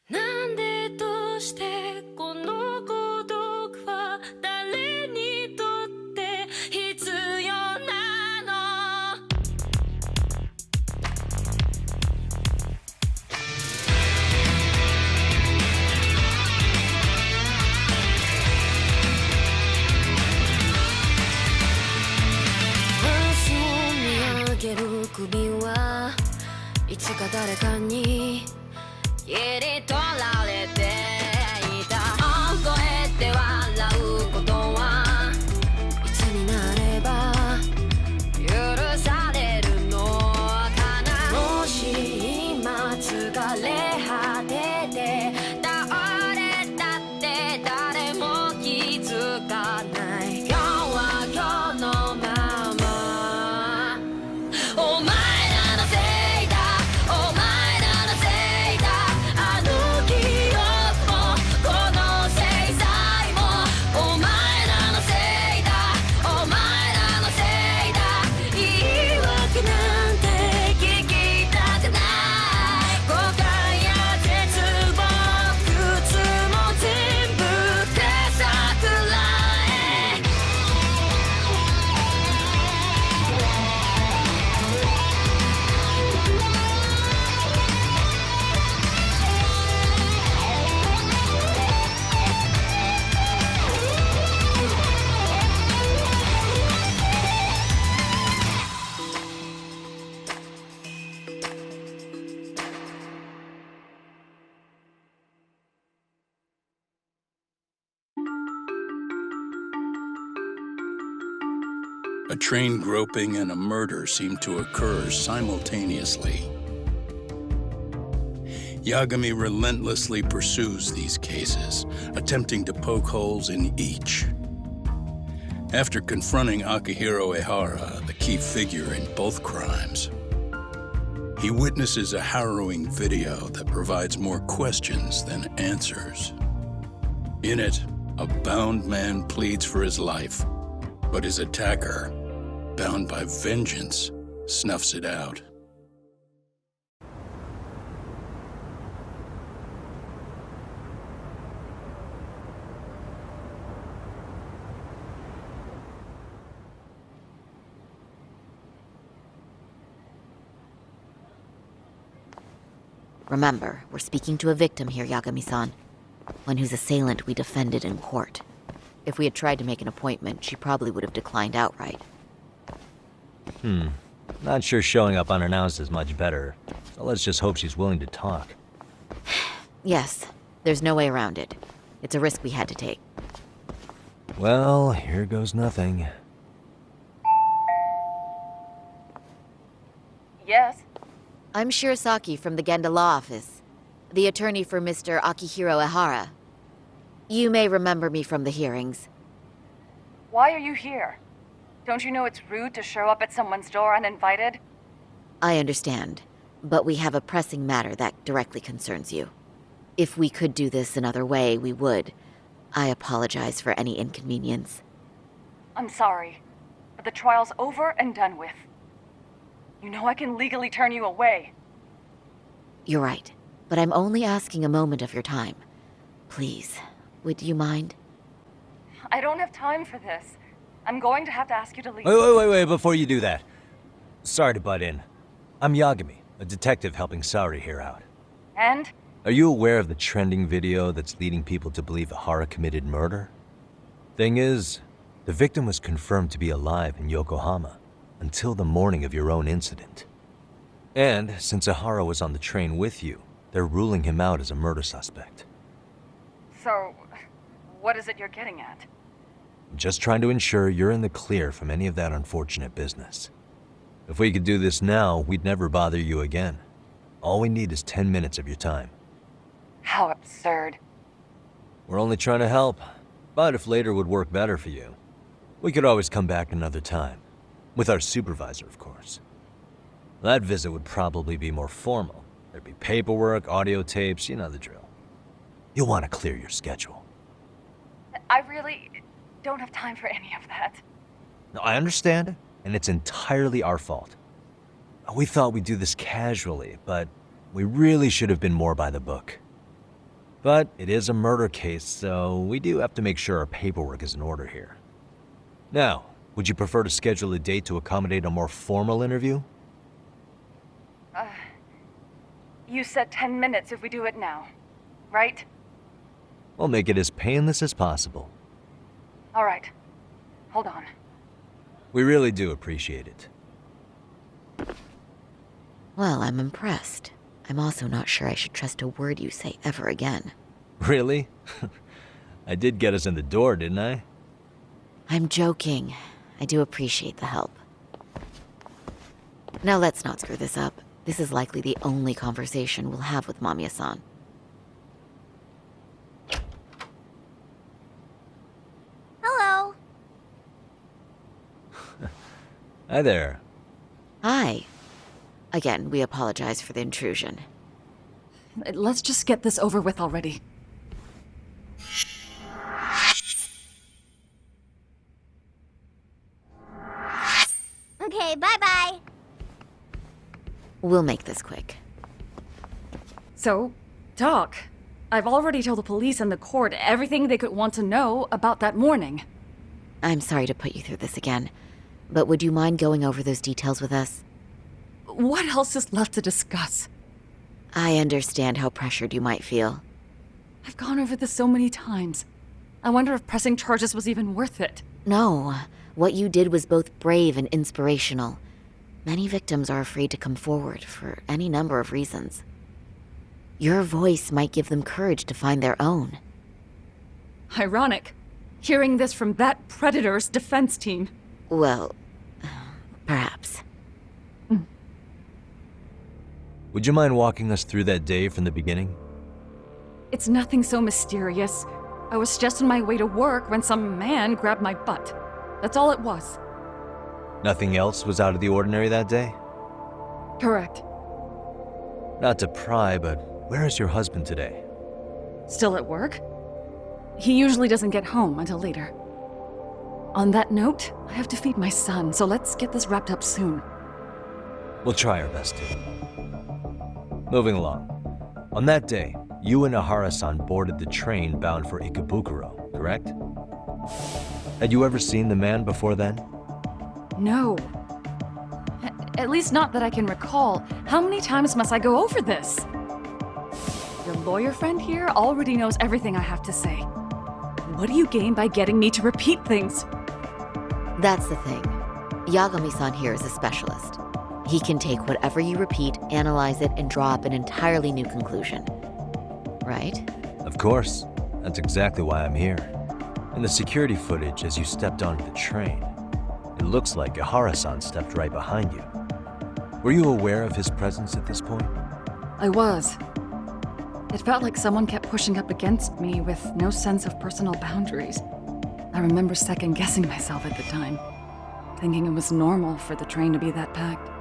なんでどうしてこの孤独は誰にとって必要なの明日を見上げる首はいつか誰かに切り取られていた大声で笑うことはいつになれば許されるのかなもし今疲れ果てて倒れたって誰も気づかない今日は今日のままお前らのせいだお前らのせいだあの記憶もこの制裁もお前らのせいだお前らのせいだ言い訳なんて聞きたくない誤解や絶望苦痛も全部手桜へA train groping and a murder seem to occur simultaneously. Yagami relentlessly pursues these cases, attempting to poke holes in each. After confronting Akihiro Ehara, the key figure in both crimes, he witnesses a harrowing video that provides more questions than answers. In it, a bound man pleads for his life, but his attacker, bound by vengeance, snuffs it out. Remember, we're speaking to a victim here, Yagami-san. One whose assailant we defended in court. If we had tried to make an appointment, she probably would have declined outright. Not sure showing up unannounced is much better, so let's just hope she's willing to talk. Yes, there's no way around it. It's a risk we had to take. Well, here goes nothing. Yes? I'm Shirasaki from the Genda Law Office, the attorney for Mr. Akihiro Ehara. You may remember me from the hearings. Why are you here? Don't you know it's rude to show up at someone's door uninvited? I understand, but we have a pressing matter that directly concerns you. If we could do this another way, we would. I apologize for any inconvenience. I'm sorry, but the trial's over and done with. You know I can legally turn you away. You're right, but I'm only asking a moment of your time. Please, would you mind? I don't have time for this. I'm going to have to ask you to leave. Wait, before you do that. Sorry to butt in. I'm Yagami, a detective helping Saori here out. And? Are you aware of the trending video that's leading people to believe Ehara committed murder? Thing is, the victim was confirmed to be alive in Yokohama until the morning of your own incident. And since Ehara was on the train with you, they're ruling him out as a murder suspect. So, what is it you're getting at? I'm just trying to ensure you're in the clear from any of that unfortunate business. If we could do this now, we'd never bother you again. All we need is 10 minutes of your time. How absurd. We're only trying to help, but if later would work better for you, we could always come back another time. With our supervisor, of course. That visit would probably be more formal. There'd be paperwork, audio tapes, you know the drill. You'll want to clear your schedule. I really don't have time for any of that. No, I understand, and it's entirely our fault. We thought we'd do this casually, but we really should have been more by the book. But it is a murder case, so we do have to make sure our paperwork is in order here. Now, would you prefer to schedule a date to accommodate a more formal interview? You said 10 minutes if we do it now, right? We'll make it as painless as possible. All right. Hold on. We really do appreciate it. Well, I'm impressed. I'm also not sure I should trust a word you say ever again. Really? I did get us in the door, didn't I? I'm joking. I do appreciate the help. Now let's not screw this up. This is likely the only conversation we'll have with Mamiya-san. Hello. Hi there. Hi. Again, we apologize for the intrusion. Let's just get this over with already. Okay, bye-bye. We'll make this quick. So, Doc, I've already told the police and the court everything they could want to know about that morning. I'm sorry to put you through this again, but would you mind going over those details with us? What else is left to discuss? I understand how pressured you might feel. I've gone over this so many times. I wonder if pressing charges was even worth it. No, what you did was both brave and inspirational. Many victims are afraid to come forward for any number of reasons. Your voice might give them courage to find their own. Ironic. Hearing this from that predator's defense team. Well, perhaps. Would you mind walking us through that day from the beginning? It's nothing so mysterious. I was just on my way to work when some man grabbed my butt. That's all it was. Nothing else was out of the ordinary that day? Correct. Not to pry, but where is your husband today? Still at work? He usually doesn't get home until later. On that note, I have to feed my son, so let's get this wrapped up soon. We'll try our best to. Moving along. On that day, you and Ahara-san boarded the train bound for Ikebukuro, correct? Had you ever seen the man before then? No. At least not that I can recall. How many times must I go over this? Your lawyer friend here already knows everything I have to say. What do you gain by getting me to repeat things? That's the thing. Yagami-san here is a specialist. He can take whatever you repeat, analyze it, and draw up an entirely new conclusion. Right? Of course. That's exactly why I'm here. In the security footage as you stepped onto the train, it looks like Ahara-san stepped right behind you. Were you aware of his presence at this point? I was. It felt like someone kept pushing up against me with no sense of personal boundaries. I remember second-guessing myself at the time, thinking it was normal for the train to be that packed.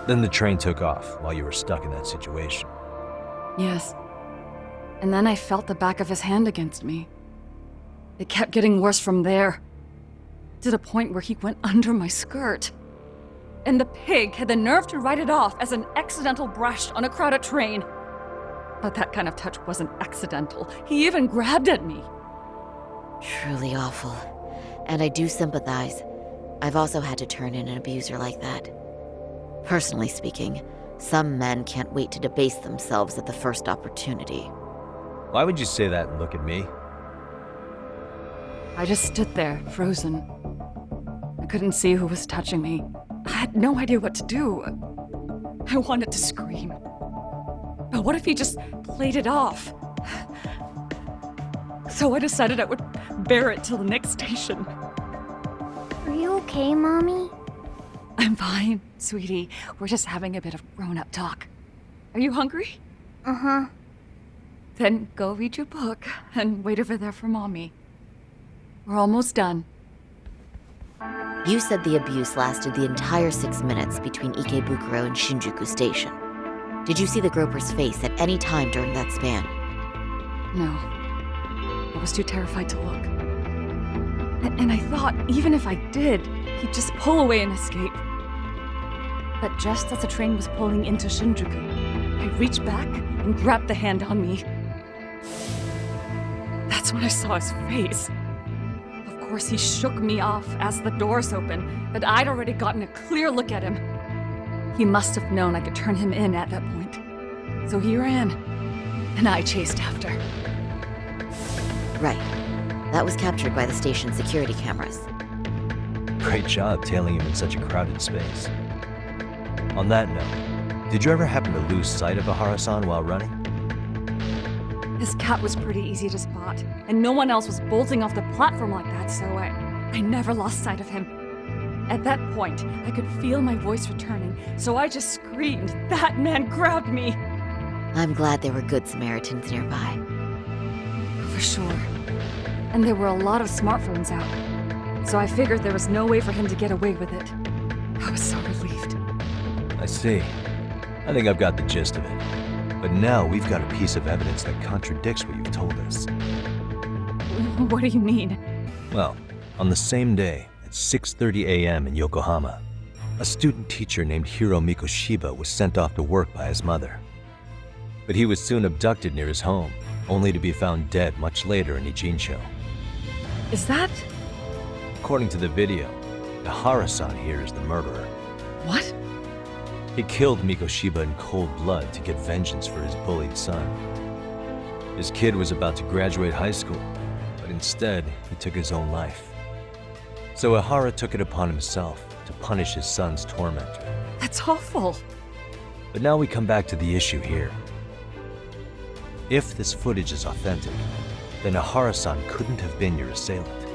Then the train took off while you were stuck in that situation. Yes. And then I felt the back of his hand against me. It kept getting worse from there, to the point where he went under my skirt. And the pig had the nerve to write it off as an accidental brush on a crowded train. But that kind of touch wasn't accidental. He even grabbed at me. Truly awful. And I do sympathize. I've also had to turn in an abuser like that. Personally speaking, some men can't wait to debase themselves at the first opportunity. Why would you say that and look at me? I just stood there, frozen. I couldn't see who was touching me. I had no idea what to do. I wanted to scream. But what if he just played it off? So I decided I would bear it till the next station. Are you okay, Mommy? I'm fine, sweetie. We're just having a bit of grown-up talk. Are you hungry? Uh-huh. Then go read your book and wait over there for Mommy. We're almost done. You said the abuse lasted the entire 6 minutes between Ikebukuro and Shinjuku Station. Did you see the groper's face at any time during that span? No. I was too terrified to look. And I thought, even if I did, he'd just pull away and escape. But just as the train was pulling into Shinjuku, I reached back and grabbed the hand on me. That's when I saw his face. Of course, he shook me off as the doors opened, but I'd already gotten a clear look at him. He must have known I could turn him in at that point. So he ran, and I chased after. Right. That was captured by the station's security cameras. Great job tailing him in such a crowded space. On that note, did you ever happen to lose sight of Ahara-san while running? His cat was pretty easy to spot, and no one else was bolting off the platform like that, so I never lost sight of him. At that point, I could feel my voice returning, so I just screamed. That man grabbed me! I'm glad there were good Samaritans nearby. For sure. And there were a lot of smartphones out, so I figured there was no way for him to get away with it. I was so relieved. I see. I think I've got the gist of it. But now we've got a piece of evidence that contradicts what you've told us. What do you mean? Well, on the same day, at 6:30 a.m. in Yokohama, a student teacher named Hiro Mikoshiba was sent off to work by his mother. But he was soon abducted near his home, only to be found dead much later in Ijincho. Is that... According to the video, Ahara-san here is the murderer. what? He killed Mikoshiba in cold blood to get vengeance for his bullied son. His kid was about to graduate high school, but instead, he took his own life. So Ahara took it upon himself to punish his son's tormentor. That's awful. But now we come back to the issue here. If this footage is authentic, then Ahara-san couldn't have been your assailant.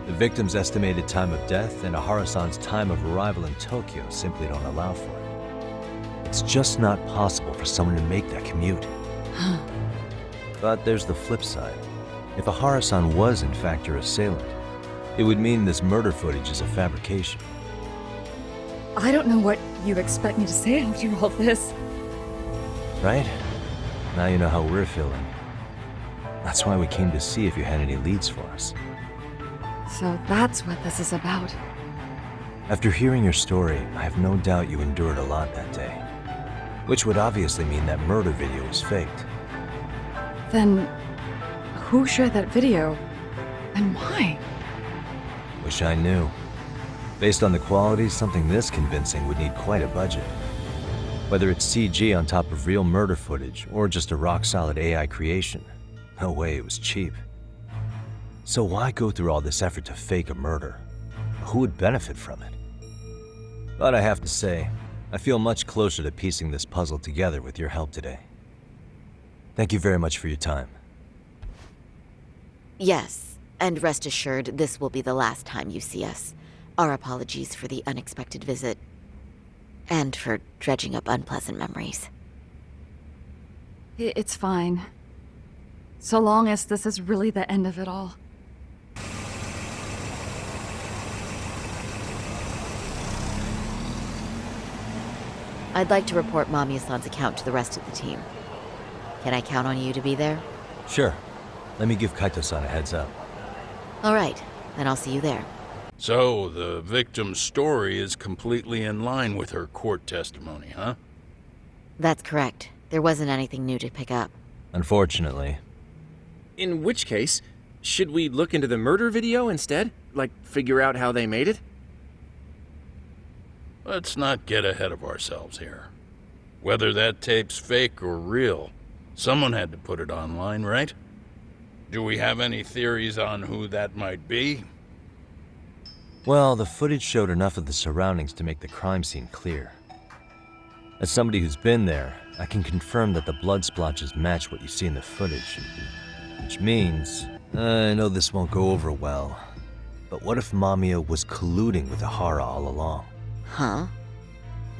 The victim's estimated time of death and Ahara-san's time of arrival in Tokyo simply don't allow for it. It's just not possible for someone to make that commute. But there's the flip side. If Ahara-san was in fact your assailant, it would mean this murder footage is a fabrication. I don't know what you expect me to say after all this. Right? Now you know how we're feeling. That's why we came to see if you had any leads for us. So that's what this is about. After hearing your story, I have no doubt you endured a lot that day. Which would obviously mean that murder video was faked. Then, who shared that video? And why? Wish I knew. Based on the quality, something this convincing would need quite a budget. Whether it's CG on top of real murder footage, or just a rock-solid AI creation, no way it was cheap. So why go through all this effort to fake a murder? Who would benefit from it? But I have to say, I feel much closer to piecing this puzzle together with your help today. Thank you very much for your time. Yes, and rest assured, this will be the last time you see us. Our apologies for the unexpected visit. And for dredging up unpleasant memories. It's fine. So long as this is really the end of it all. I'd like to report Mamiya-san's account to the rest of the team. Can I count on you to be there? Sure. Let me give Kaito-san a heads up. All right, then I'll see you there. So, the victim's story is completely in line with her court testimony, huh? That's correct. There wasn't anything new to pick up. Unfortunately. In which case, should we look into the murder video instead? Like, figure out how they made it? Let's not get ahead of ourselves here. Whether that tape's fake or real, someone had to put it online, right? Do we have any theories on who that might be? Well, the footage showed enough of the surroundings to make the crime scene clear. As somebody who's been there, I can confirm that the blood splotches match what you see in the footage. Which means, I know this won't go over well, but what if Mamiya was colluding with Ahara all along? Huh?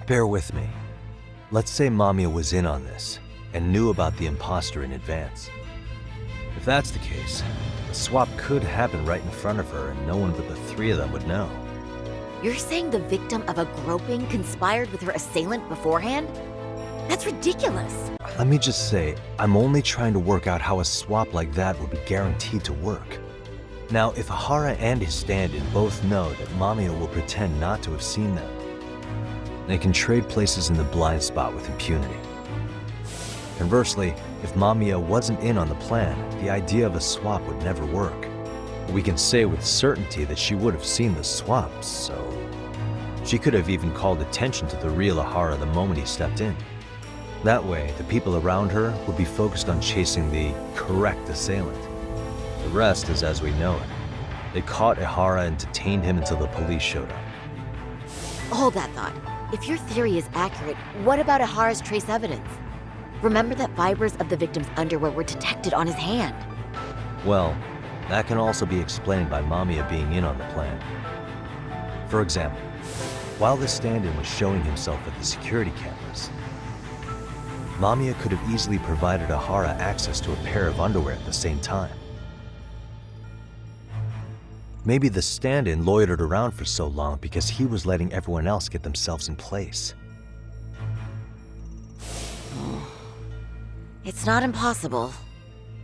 Bear with me. Let's say Mamiya was in on this, and knew about the imposter in advance. If that's the case, the swap could happen right in front of her and no one but the three of them would know. You're saying the victim of a groping conspired with her assailant beforehand? That's ridiculous. Let me just say, I'm only trying to work out how a swap like that would be guaranteed to work. Now, if Ahara and his stand-in both know that Mamiya will pretend not to have seen them, they can trade places in the blind spot with impunity. Conversely, if Mamiya wasn't in on the plan, the idea of a swap would never work. We can say with certainty that she would have seen the swap, so... She could have even called attention to the real Ahara the moment he stepped in. That way, the people around her would be focused on chasing the correct assailant. The rest is as we know it. They caught Ahara and detained him until the police showed up. Hold that thought. If your theory is accurate, what about Ahara's trace evidence? Remember that fibers of the victim's underwear were detected on his hand. Well, that can also be explained by Mamiya being in on the plan. For example, while the stand-in was showing himself at the security cameras, Mamiya could have easily provided Ahara access to a pair of underwear at the same time. Maybe the stand-in loitered around for so long because he was letting everyone else get themselves in place. It's not impossible.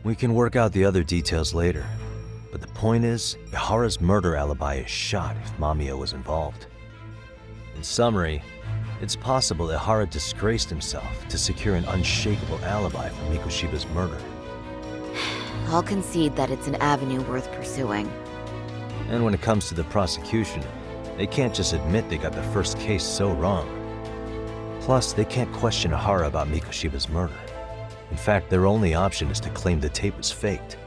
We can work out the other details later, but the point is, Ahara's murder alibi is shot if Mamiya was involved. In summary, it's possible Ahara disgraced himself to secure an unshakable alibi for Mikoshiba's murder. I'll concede that it's an avenue worth pursuing. And when it comes to the prosecution, they can't just admit they got the first case so wrong. Plus, they can't question Ahara about Mikoshiba's murder. In fact, their only option is to claim the tape was faked.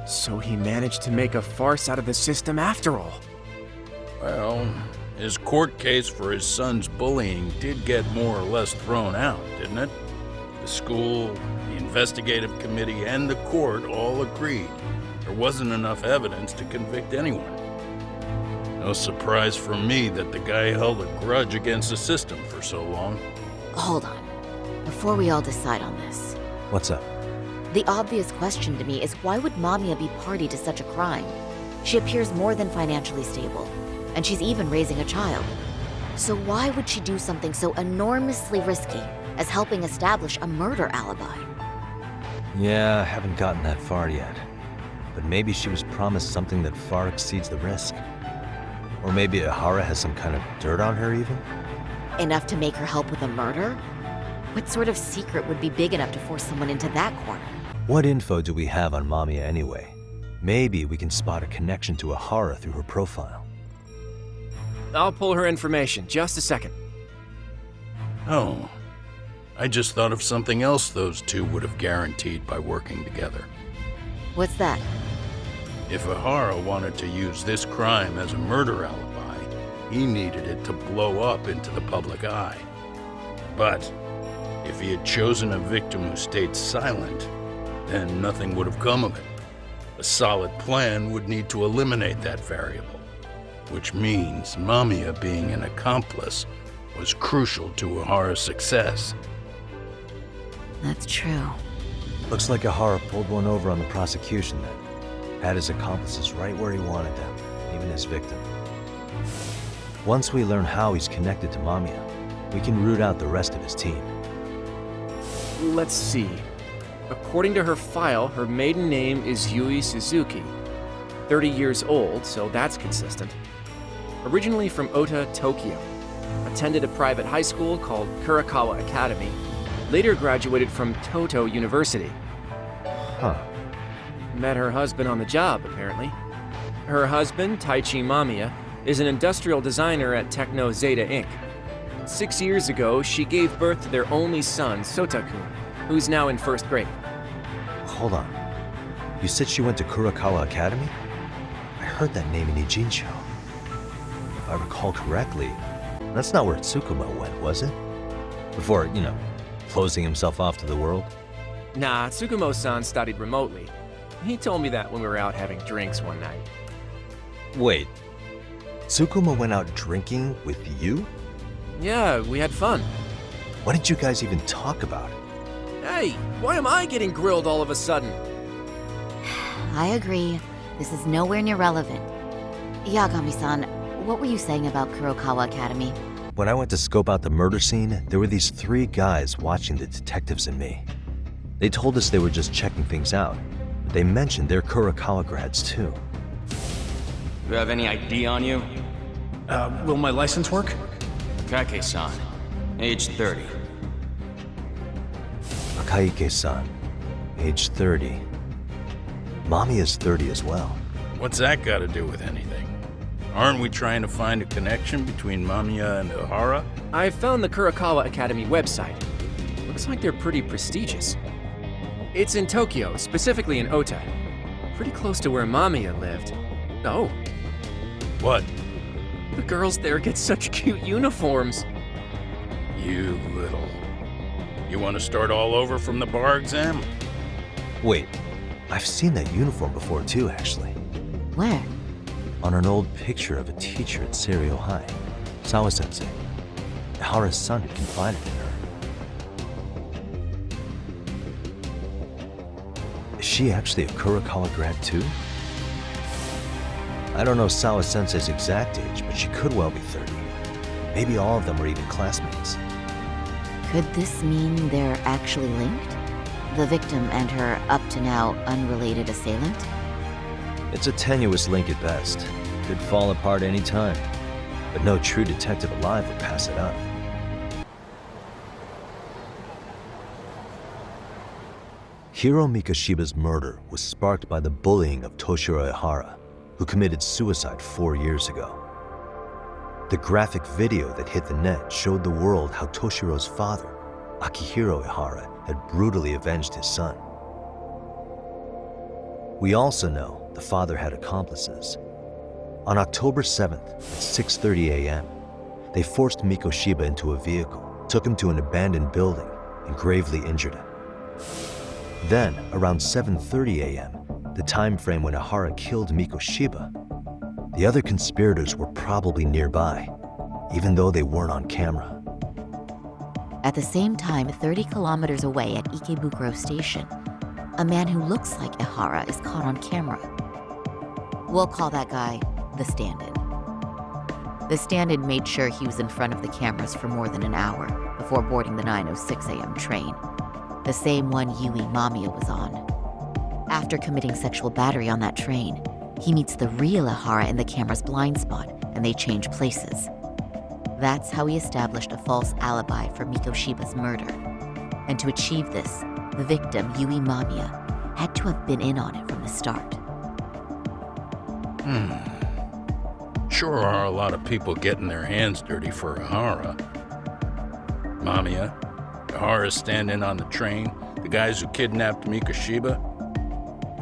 So he managed to make a farce out of the system after all. Well, his court case for his son's bullying did get more or less thrown out, didn't it? The school, the investigative committee, and the court all agreed there wasn't enough evidence to convict anyone. No surprise for me that the guy held a grudge against the system for so long. Hold on. Before we all decide on this, What's up? the obvious question to me is why would Mamiya be party to such a crime? She appears more than financially stable, and she's even raising a child. So why would she do something so enormously risky as helping establish a murder alibi? Yeah, I haven't gotten that far yet. But maybe she was promised something that far exceeds the risk. Or maybe Ahara has some kind of dirt on her even? Enough to make her help with a murder? What sort of secret would be big enough to force someone into that corner? What info do we have on Mamiya anyway? Maybe we can spot a connection to Ahara through her profile. I'll pull her information. Just a second. Oh, I just thought of something else those two would have guaranteed by working together. What's that? If Ahara wanted to use this crime as a murder alibi, he needed it to blow up into the public eye. But if he had chosen a victim who stayed silent, then nothing would have come of it. A solid plan would need to eliminate that variable, which means Mamiya being an accomplice was crucial to Ahara's success. That's true. Looks like Ahara pulled one over on the prosecution then. Had his accomplices right where he wanted them, even his victim. Once we learn how he's connected to Mamiya, we can root out the rest of his team. Let's see. According to her file, her maiden name is Yui Suzuki. 30 years old, so that's consistent. Originally from Ota, Tokyo. Attended a private high school called Kurakawa Academy. Later graduated from Toto University. Huh. Met her husband on the job, apparently. Her husband, Taichi Mamiya, is an industrial designer at Techno Zeta Inc. 6 years ago, she gave birth to their only son, Sotakun, who's now in first grade. Hold on. You said she went to Kurakawa Academy? I heard that name in Ijincho. If I recall correctly, that's not where Tsukumo went, was it? Before, closing himself off to the world? Nah, Tsukumo-san studied remotely. He told me that when we were out having drinks one night. Wait. Tsukumo went out drinking with you? Yeah, we had fun. What did you guys even talk about? Hey, why am I getting grilled all of a sudden? I agree. This is nowhere near relevant. Yagami-san, what were you saying about Kurokawa Academy? When I went to scope out the murder scene, there were these 3 guys watching the detectives and me. They told us they were just checking things out, but they mentioned they're Kurokawa grads too. You have any ID on you? Will my license work? Kake-san, age 30. Akaike-san, age 30. Mommy is 30 as well. What's that got to do with anything? Aren't we trying to find a connection between Mamiya and Ohara? I found the Kurakawa Academy website. Looks like they're pretty prestigious. It's in Tokyo, specifically in Ota. Pretty close to where Mamiya lived. Oh, What? the girls there get such cute uniforms. You little... You want to start all over from the bar exam? Wait, I've seen that uniform before too, actually. Where? On an old picture of a teacher at Seiryo High, Sawa-sensei. Ihara's son had confided in her. Is she actually a Kurakawa grad too? I don't know Sawa-sensei's exact age, but she could well be 30. Maybe all of them were even classmates. Could this mean they're actually linked? The victim and her up-to-now unrelated assailant? It's a tenuous link at best. Could fall apart any time. But no true detective alive would pass it up. Hiro Mikoshiba's murder was sparked by the bullying of Toshiro Ihara, who committed suicide 4 years ago. The graphic video that hit the net showed the world how Toshiro's father, Akihiro Ihara, had brutally avenged his son. We also know the father had accomplices. On October 7th at 6:30 a.m., they forced Mikoshiba into a vehicle, took him to an abandoned building, and gravely injured him. Then, around 7:30 a.m., the time frame when Ihara killed Mikoshiba, the other conspirators were probably nearby, even though they weren't on camera. At the same time, 30 kilometers away at Ikebukuro Station, a man who looks like Ihara is caught on camera. We'll call that guy the stand-in. The stand-in made sure he was in front of the cameras for more than an hour before boarding the 9:06 a.m. train, the same one Yui Mamiya was on. After committing sexual battery on that train, he meets the real Ihara in the camera's blind spot, and they change places. That's how he established a false alibi for Mikoshiba's murder. And to achieve this, the victim, Yui Mamiya, had to have been in on it from the start. Sure are a lot of people getting their hands dirty for Ihara. Mamiya, Ihara stand-in on the train, the guys who kidnapped Mikoshiba.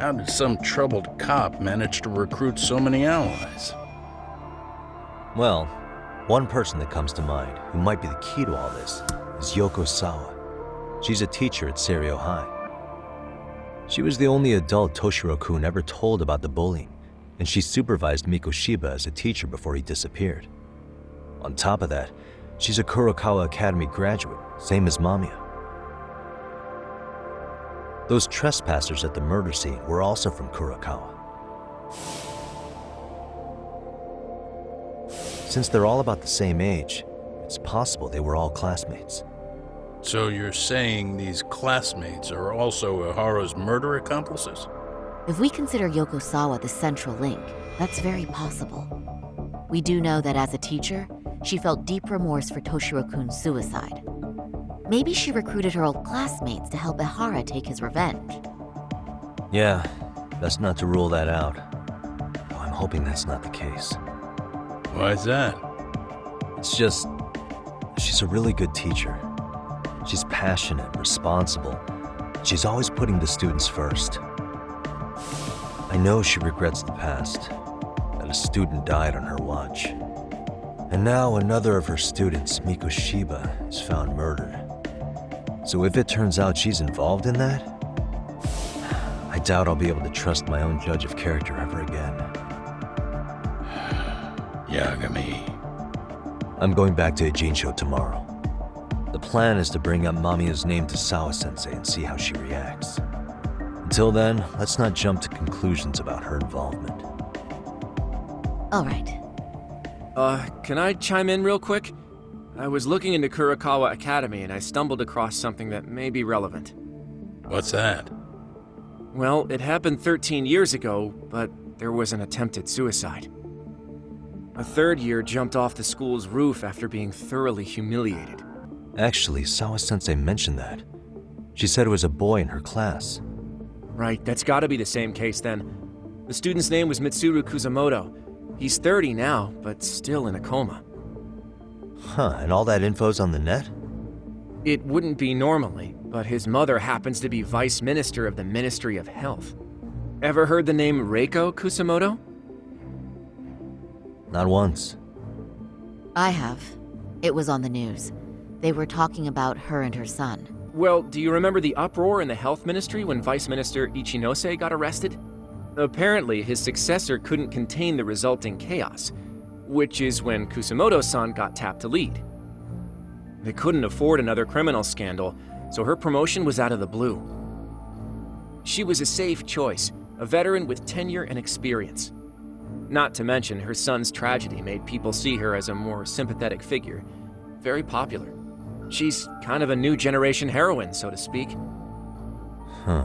How did some troubled cop manage to recruit so many allies? Well, one person that comes to mind who might be the key to all this is Yoko Sawa. She's a teacher at Seiryo High. She was the only adult Toshiro-kun ever told about the bullying, and she supervised Mikoshiba as a teacher before he disappeared. On top of that, she's a Kurakawa Academy graduate, same as Mamiya. Those trespassers at the murder scene were also from Kurakawa. Since they're all about the same age, it's possible they were all classmates. So you're saying these classmates are also Ihara's murder accomplices? If we consider Yoko Sawa the central link, that's very possible. We do know that as a teacher, she felt deep remorse for Toshiro-kun's suicide. Maybe she recruited her old classmates to help Ihara take his revenge. Yeah, best not to rule that out. Though I'm hoping that's not the case. Why's that? It's just, she's a really good teacher. She's passionate, responsible. She's always putting the students first. I know she regrets the past, that a student died on her watch. And now another of her students, Mikoshiba, is found murdered. So if it turns out she's involved in that, I doubt I'll be able to trust my own judge of character ever again. Yagami. I'm going back to Ijincho tomorrow. The plan is to bring up Mamiya's name to Sawa-sensei and see how she reacts. Until then, let's not jump to conclusions about her involvement. All right. Can I chime in real quick? I was looking into Kurakawa Academy and I stumbled across something that may be relevant. What's that? Well, it happened 13 years ago, but there was an attempted suicide. A third year jumped off the school's roof after being thoroughly humiliated. Actually, Sawa-sensei mentioned that. She said it was a boy in her class. Right, that's gotta be the same case then. The student's name was Mitsuru Kusamoto. He's 30 now, but still in a coma. Huh, and all that info's on the net? It wouldn't be normally, but his mother happens to be Vice Minister of the Ministry of Health. Ever heard the name Reiko Kusamoto? Not once. I have. It was on the news. They were talking about her and her son. Well, do you remember the uproar in the health ministry when Vice Minister Ichinose got arrested? Apparently, his successor couldn't contain the resulting chaos, which is when Kusamoto-san got tapped to lead. They couldn't afford another criminal scandal, so her promotion was out of the blue. She was a safe choice, a veteran with tenure and experience. Not to mention, her son's tragedy made people see her as a more sympathetic figure. Very popular. She's kind of a new generation heroine, so to speak. Huh.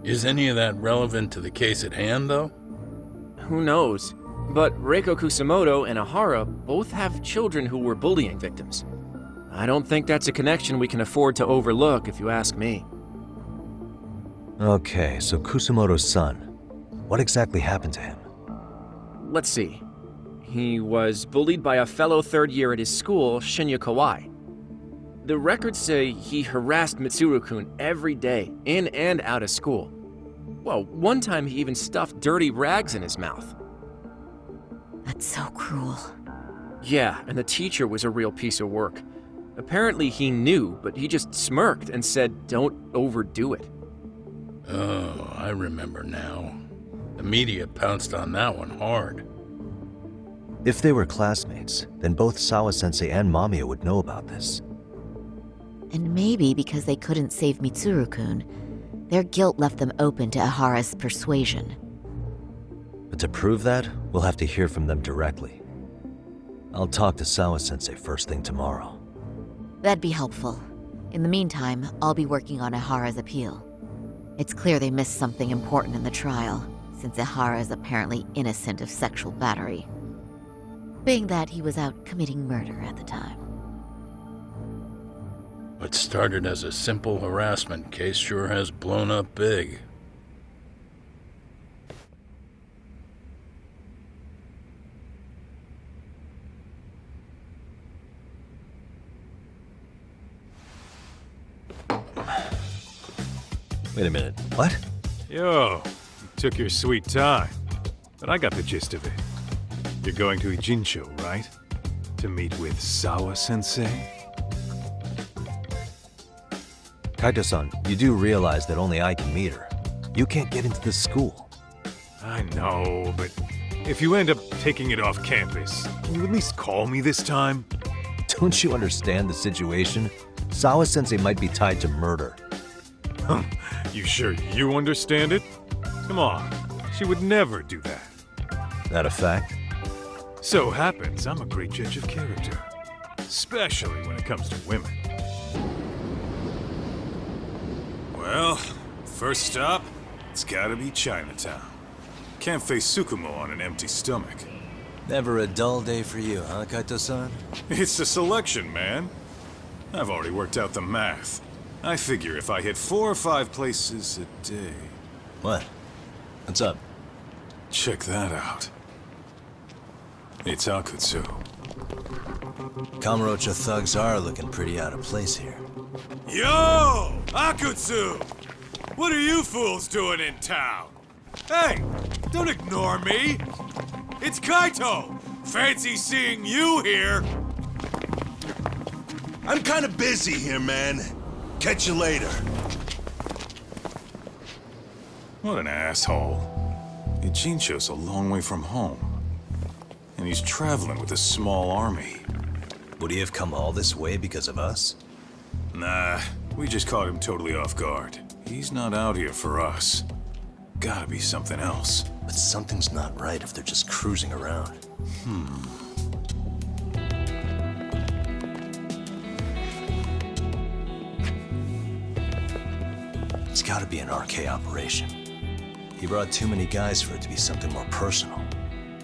Is any of that relevant to the case at hand, though? Who knows? But Reiko Kusamoto and Ahara both have children who were bullying victims. I don't think that's a connection we can afford to overlook, if you ask me. Okay, so Kusamoto's son. What exactly happened to him? Let's see. He was bullied by a fellow third year at his school, Shinya Kawai. The records say he harassed Mitsuru-kun every day, in and out of school. Well, one time he even stuffed dirty rags in his mouth. That's so cruel. Yeah, and the teacher was a real piece of work. Apparently he knew, but he just smirked and said, "Don't overdo it." Oh, I remember now. The media pounced on that one hard. If they were classmates, then both Sawa-sensei and Mamiya would know about this. And maybe because they couldn't save Mitsuru-kun, their guilt left them open to Ahara's persuasion. But to prove that, we'll have to hear from them directly. I'll talk to Sawa-sensei first thing tomorrow. That'd be helpful. In the meantime, I'll be working on Ahara's appeal. It's clear they missed something important in the trial, since Ahara is apparently innocent of sexual battery. Being that he was out committing murder at the time. What started as a simple harassment case sure has blown up big. Wait a minute, what? Yo, you took your sweet time, but I got the gist of it. You're going to Ijincho, right? To meet with Sawa-sensei? Kaito-san, you do realize that only I can meet her. You can't get into this school. I know, but if you end up taking it off campus, can you at least call me this time? Don't you understand the situation? Sawa-sensei might be tied to murder. You sure you understand it? Come on, she would never do that. That a fact? So happens I'm a great judge of character, especially when it comes to women. Well, first stop, it's gotta be Chinatown. Can't face Tsukumo on an empty stomach. Never a dull day for you, huh, Kaito-san? It's a selection, man. I've already worked out the math. I figure if I hit 4 or 5 places a day... What? What's up? Check that out. It's Akutsu. Kamurocho thugs are looking pretty out of place here. Yo! Akutsu! What are you fools doing in town? Hey! Don't ignore me! It's Kaito! Fancy seeing you here! I'm kinda busy here, man. Catch you later. What an asshole. Ijincho's a long way from home. And he's traveling with a small army. Would he have come all this way because of us? Nah, we just caught him totally off guard. He's not out here for us. Gotta be something else. But something's not right if they're just cruising around. It's gotta be an RK operation. He brought too many guys for it to be something more personal.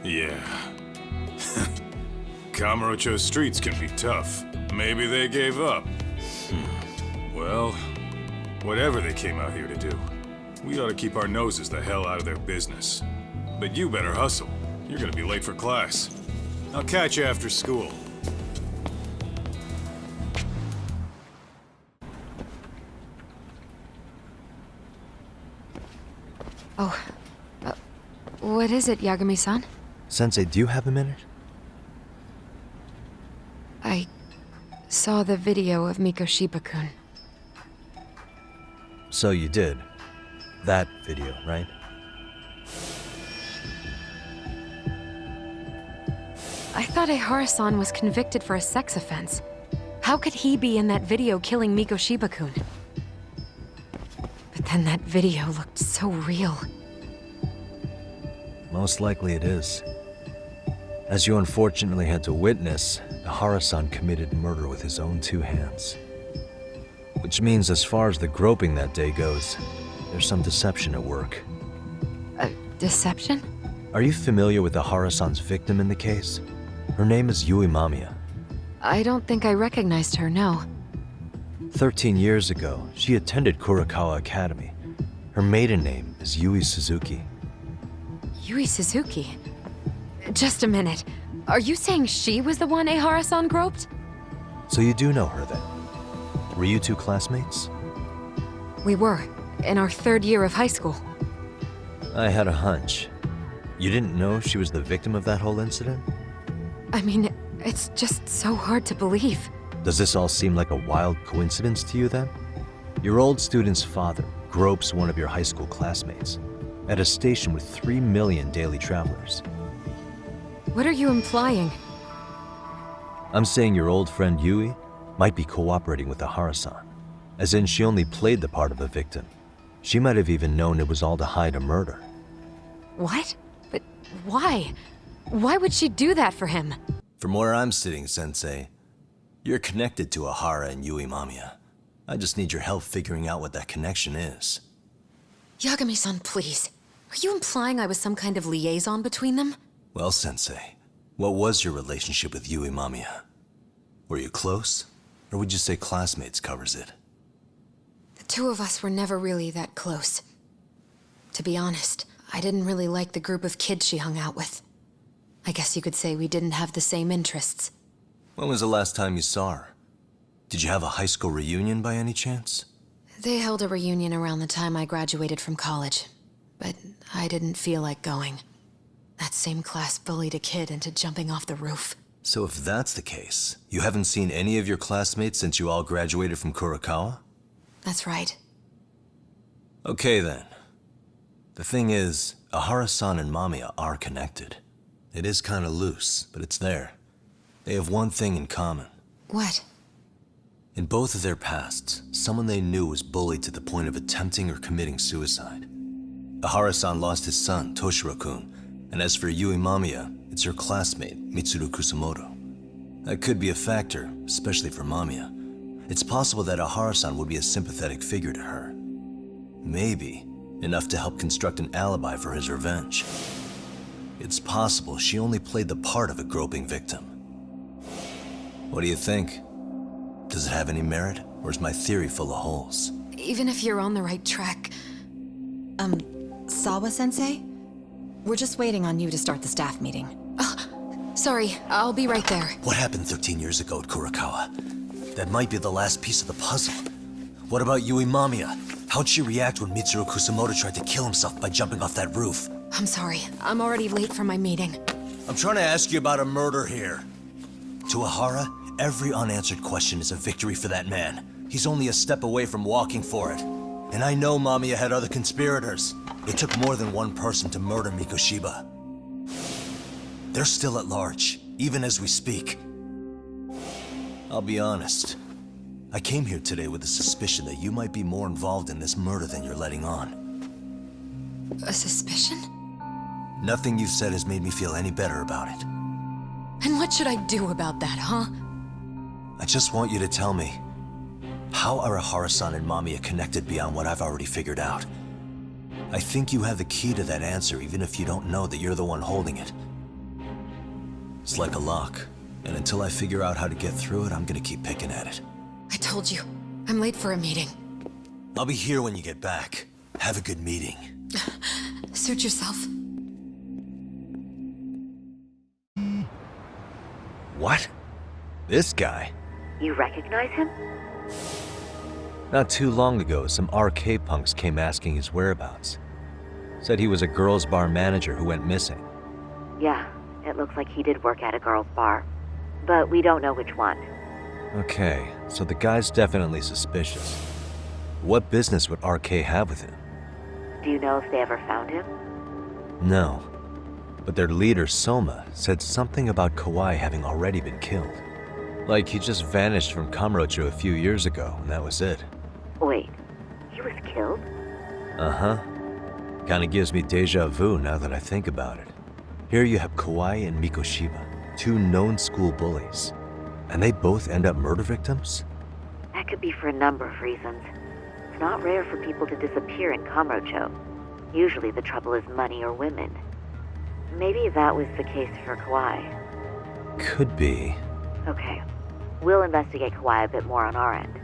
Yeah. Kamurocho streets can be tough. Maybe they gave up. Well, Whatever they came out here to do, we ought to keep our noses the hell out of their business. But you better hustle. You're gonna be late for class. I'll catch you after school. Oh, what is it, Yagami-san? Sensei, do you have a minute? I saw the video of Mikoshiba-kun. So you did. That video, right? I thought Ehara-san was convicted for a sex offense. How could he be in that video killing Mikoshiba-kun? But then that video looked so real. Most likely it is. As you unfortunately had to witness, Ehara-san committed murder with his own two hands. Which means as far as the groping that day goes, there's some deception at work. Deception? Are you familiar with Ehara-san's victim in the case? Her name is Yui Mamiya. I don't think I recognized her, no. 13 years ago, she attended Kurakawa Academy. Her maiden name is Yui Suzuki. Yui Suzuki? Just a minute. Are you saying she was the one Ehara-san groped? So you do know her then? Were you two classmates? We were, in our 3rd year of high school. I had a hunch. You didn't know she was the victim of that whole incident? I mean, it's just so hard to believe. Does this all seem like a wild coincidence to you then? Your old student's father gropes one of your high school classmates at a station with 3 million daily travelers. What are you implying? I'm saying your old friend Yui might be cooperating with Ehara-san, as in she only played the part of a victim. She might have even known it was all to hide a murder. What? But why? Why would she do that for him? From where I'm sitting, Sensei, you're connected to Ehara and Yui Mamiya. I just need your help figuring out what that connection is. Yagami-san, please. Are you implying I was some kind of liaison between them? Well, Sensei, what was your relationship with Yui Mamiya? Were you close? Or would you say classmates covers it? The two of us were never really that close. To be honest, I didn't really like the group of kids she hung out with. I guess you could say we didn't have the same interests. When was the last time you saw her? Did you have a high school reunion by any chance? They held a reunion around the time I graduated from college, but I didn't feel like going. That same class bullied a kid into jumping off the roof. So if that's the case, you haven't seen any of your classmates since you all graduated from Kurakawa? That's right. Okay then. The thing is, Ehara-san and Mamiya are connected. It is kinda loose, but it's there. They have one thing in common. What? In both of their pasts, someone they knew was bullied to the point of attempting or committing suicide. Ehara-san lost his son, Toshiro-kun, and as for Yui Mamiya, it's her classmate, Mitsuru Kusamoto. That could be a factor, especially for Mamiya. It's possible that Ehara-san would be a sympathetic figure to her. Maybe enough to help construct an alibi for his revenge. It's possible she only played the part of a groping victim. What do you think? Does it have any merit, or is my theory full of holes? Even if you're on the right track... Sawa-sensei? We're just waiting on you to start the staff meeting. Sorry, I'll be right there. What happened 13 years ago at Kurakawa? That might be the last piece of the puzzle. What about Yui Mamiya? How'd she react when Mitsuru Kusamoto tried to kill himself by jumping off that roof? I'm sorry, I'm already late for my meeting. I'm trying to ask you about a murder here. To Ehara, every unanswered question is a victory for that man. He's only a step away from walking for it. And I know Mamiya had other conspirators. It took more than one person to murder Mikoshiba. They're still at large, even as we speak. I'll be honest. I came here today with a suspicion that you might be more involved in this murder than you're letting on. A suspicion? Nothing you've said has made me feel any better about it. And what should I do about that, huh? I just want you to tell me, how are Ehara-san and Mamiya connected beyond what I've already figured out? I think you have the key to that answer, even if you don't know that you're the one holding it. It's like a lock, and until I figure out how to get through it, I'm gonna keep picking at it. I told you, I'm late for a meeting. I'll be here when you get back. Have a good meeting. Suit yourself. What? This guy? You recognize him? Not too long ago, some RK punks came asking his whereabouts. Said he was a girls' bar manager who went missing. Yeah, it looks like he did work at a girls' bar. But we don't know which one. Okay, so the guy's definitely suspicious. What business would RK have with him? Do you know if they ever found him? No. But their leader, Soma, said something about Kawhi having already been killed. Like he just vanished from Kamurocho a few years ago, and that was it. Wait, he was killed? Uh-huh. Kinda gives me deja vu now that I think about it. Here you have Kawhi and Mikoshiba, two known school bullies. And they both end up murder victims? That could be for a number of reasons. It's not rare for people to disappear in Kamurocho. Usually the trouble is money or women. Maybe that was the case for Kawhi. Could be. Okay. We'll investigate Kawhi a bit more on our end.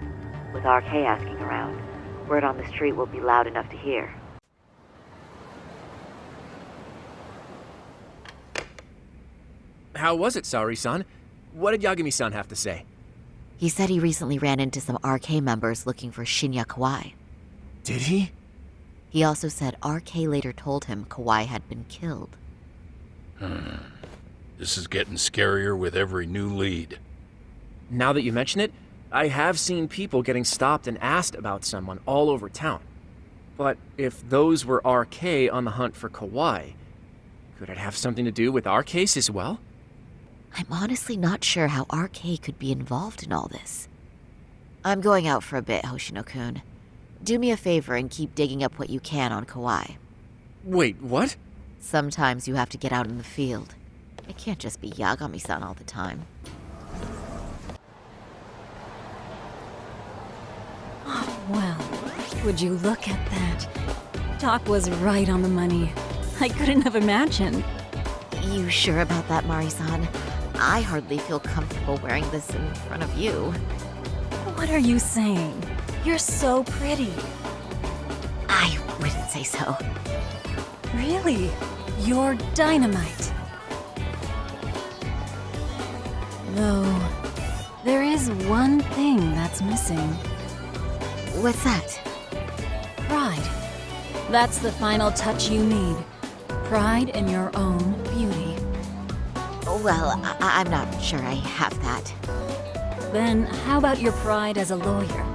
With RK asking around, word on the street will be loud enough to hear. How was it, Saori-san? What did Yagami-san have to say? He said he recently ran into some RK members looking for Shinya Kawhi. Did he? He also said RK later told him Kawhi had been killed. This is getting scarier with every new lead. Now that you mention it, I have seen people getting stopped and asked about someone all over town. But if those were RK on the hunt for Kawhi, could it have something to do with our case as well? I'm honestly not sure how RK could be involved in all this. I'm going out for a bit, Hoshino-kun. Do me a favor and keep digging up what you can on Kawhi. Wait, what? Sometimes you have to get out in the field. It can't just be Yagami-san all the time. Oh, well, would you look at that? Doc was right on the money. I couldn't have imagined. You sure about that, Mari-san? I hardly feel comfortable wearing this in front of you. What are you saying? You're so pretty. I wouldn't say so. Really? You're dynamite. Though, there is one thing that's missing. What's that? Pride. That's the final touch you need. Pride in your own beauty. Well, I'm not sure I have that. Then how about your pride as a lawyer?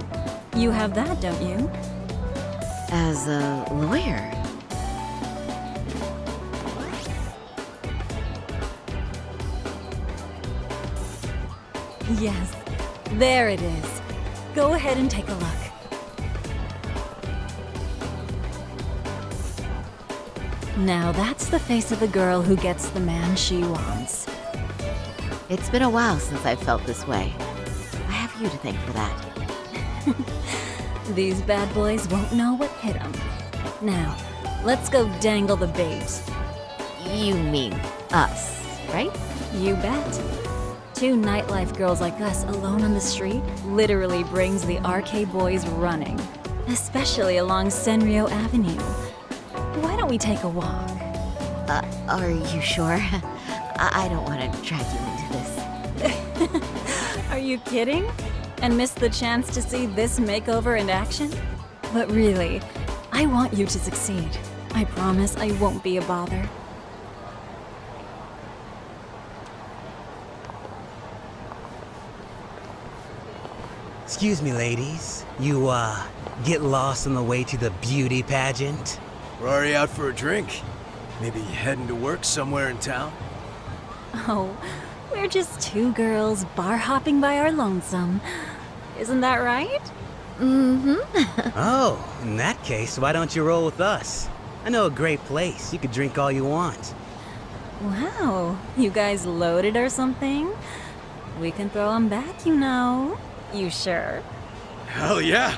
You have that, don't you? As a lawyer? Yes, there it is. Go ahead and take a look. Now that's the face of a girl who gets the man she wants. It's been a while since I've felt this way. I have you to thank for that. These bad boys won't know what hit them. Now, let's go dangle the bait. You mean us, right? You bet. Two nightlife girls like us alone on the street literally brings the RK boys running. Especially along Senryo Avenue. Why don't we take a walk? Are you sure? I don't want to drag you into this. Are you kidding? And miss the chance to see this makeover in action? But really, I want you to succeed. I promise I won't be a bother. Excuse me, ladies. You, get lost on the way to the beauty pageant? We're already out for a drink. Maybe heading to work somewhere in town? Oh, we're just two girls bar hopping by our lonesome. Isn't that right? Mm-hmm. Oh, in that case, why don't you roll with us? I know a great place. You could drink all you want. Wow, you guys loaded or something? We can throw them back, you know. You sure? Hell yeah!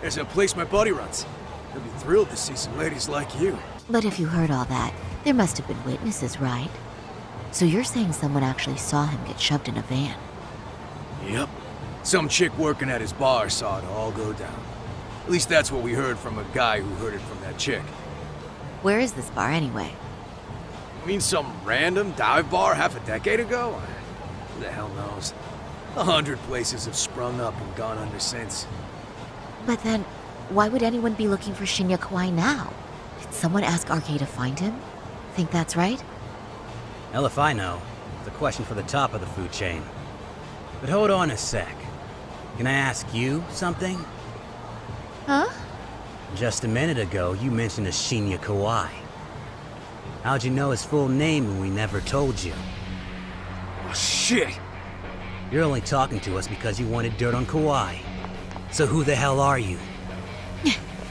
There's a place my buddy runs. He'll be thrilled to see some ladies like you. But if you heard all that, there must have been witnesses, right? So you're saying someone actually saw him get shoved in a van? Yep. Some chick working at his bar saw it all go down. At least that's what we heard from a guy who heard it from that chick. Where is this bar anyway? You mean some random dive bar half a decade ago? Who the hell knows? 100 places have sprung up and gone under since. But then, why would anyone be looking for Shinya Kawai now? Did someone ask RK to find him? Think that's right? Hell if I know. It's a question for the top of the food chain. But hold on a sec. Can I ask you something? Huh? Just a minute ago, you mentioned a Shinya Kawai. How'd you know his full name when we never told you? Oh, shit! You're only talking to us because you wanted dirt on Kawai. So who the hell are you?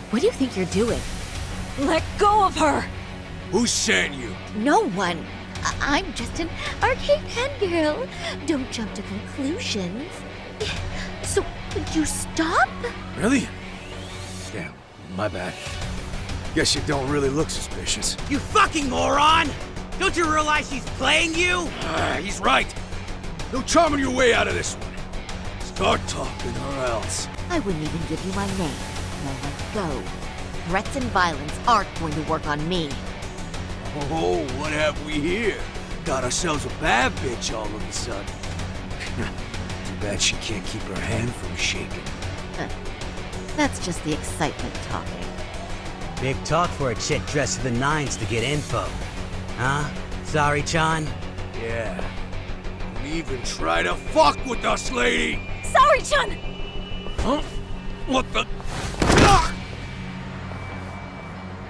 What do you think you're doing? Let go of her! Who sent you? No one. I'm just an arcade fangirl. Don't jump to conclusions. So, would you stop? Really? Damn, my bad. Guess you don't really look suspicious. You fucking moron! Don't you realize she's playing you? He's right. No charming your way out of this one. Start talking or else. I wouldn't even give you my name. Now let's go. Threats and violence aren't going to work on me. Oh, what have we here? Got ourselves a bad bitch all of a sudden. Too bad she can't keep her hand from shaking. That's just the excitement talking. Big talk for a chick dressed to the nines to get info. Huh? Sorry, Chan? Yeah. Don't even try to fuck with us, lady! Sorry, Chun! Huh? What the?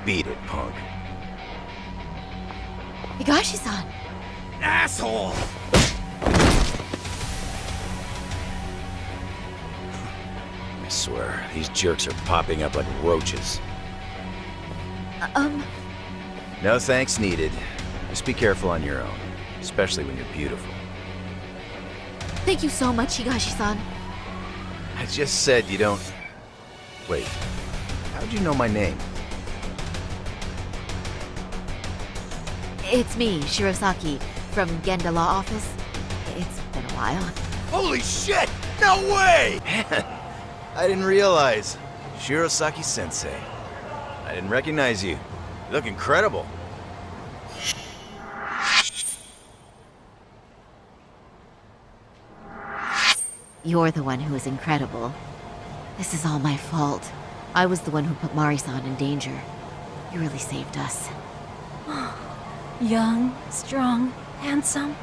Beat it, punk. Higashi-san! Asshole! I swear, these jerks are popping up like roaches. No thanks needed. Just be careful on your own, especially when you're beautiful. Thank you so much, Higashi-san. I just said you don't... Wait, how'd you know my name? It's me, Shirosaki, from Genda Law Office. It's been a while. Holy shit! No way! I didn't realize. Shirosaki-sensei. I didn't recognize you. You look incredible. You're the one who is incredible. This is all my fault. I was the one who put Mari-san in danger. You really saved us. Young, strong, handsome.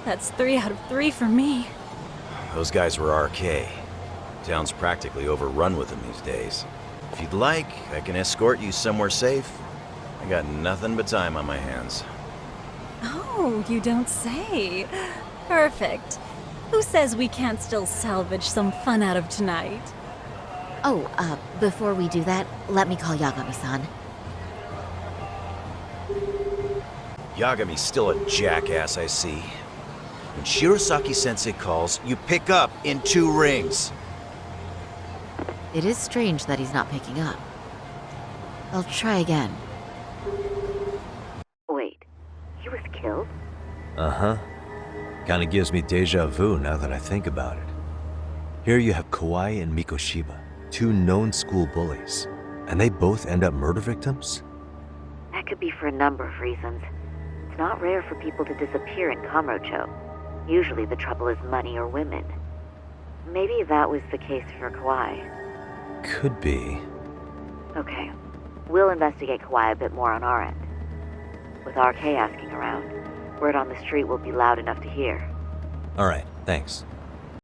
That's 3 out of 3 for me. Those guys were RK. Town's practically overrun with them these days. If you'd like, I can escort you somewhere safe. I got nothing but time on my hands. Oh, you don't say. Perfect. Who says we can't still salvage some fun out of tonight? Oh, before we do that, let me call Yagami-san. Yagami's still a jackass, I see. When Shirosaki-sensei calls, you pick up in 2 rings. It is strange that he's not picking up. I'll try again. Wait, he was killed? Uh-huh. Kinda gives me deja vu now that I think about it. Here you have Kawai and Mikoshiba, 2 known school bullies, and they both end up murder victims? That could be for a number of reasons. It's not rare for people to disappear in Kamurocho. Usually the trouble is money or women. Maybe that was the case for Kawai. Could be. Okay. We'll investigate Kawai a bit more on our end. With RK asking around, word on the street will be loud enough to hear. Alright, thanks.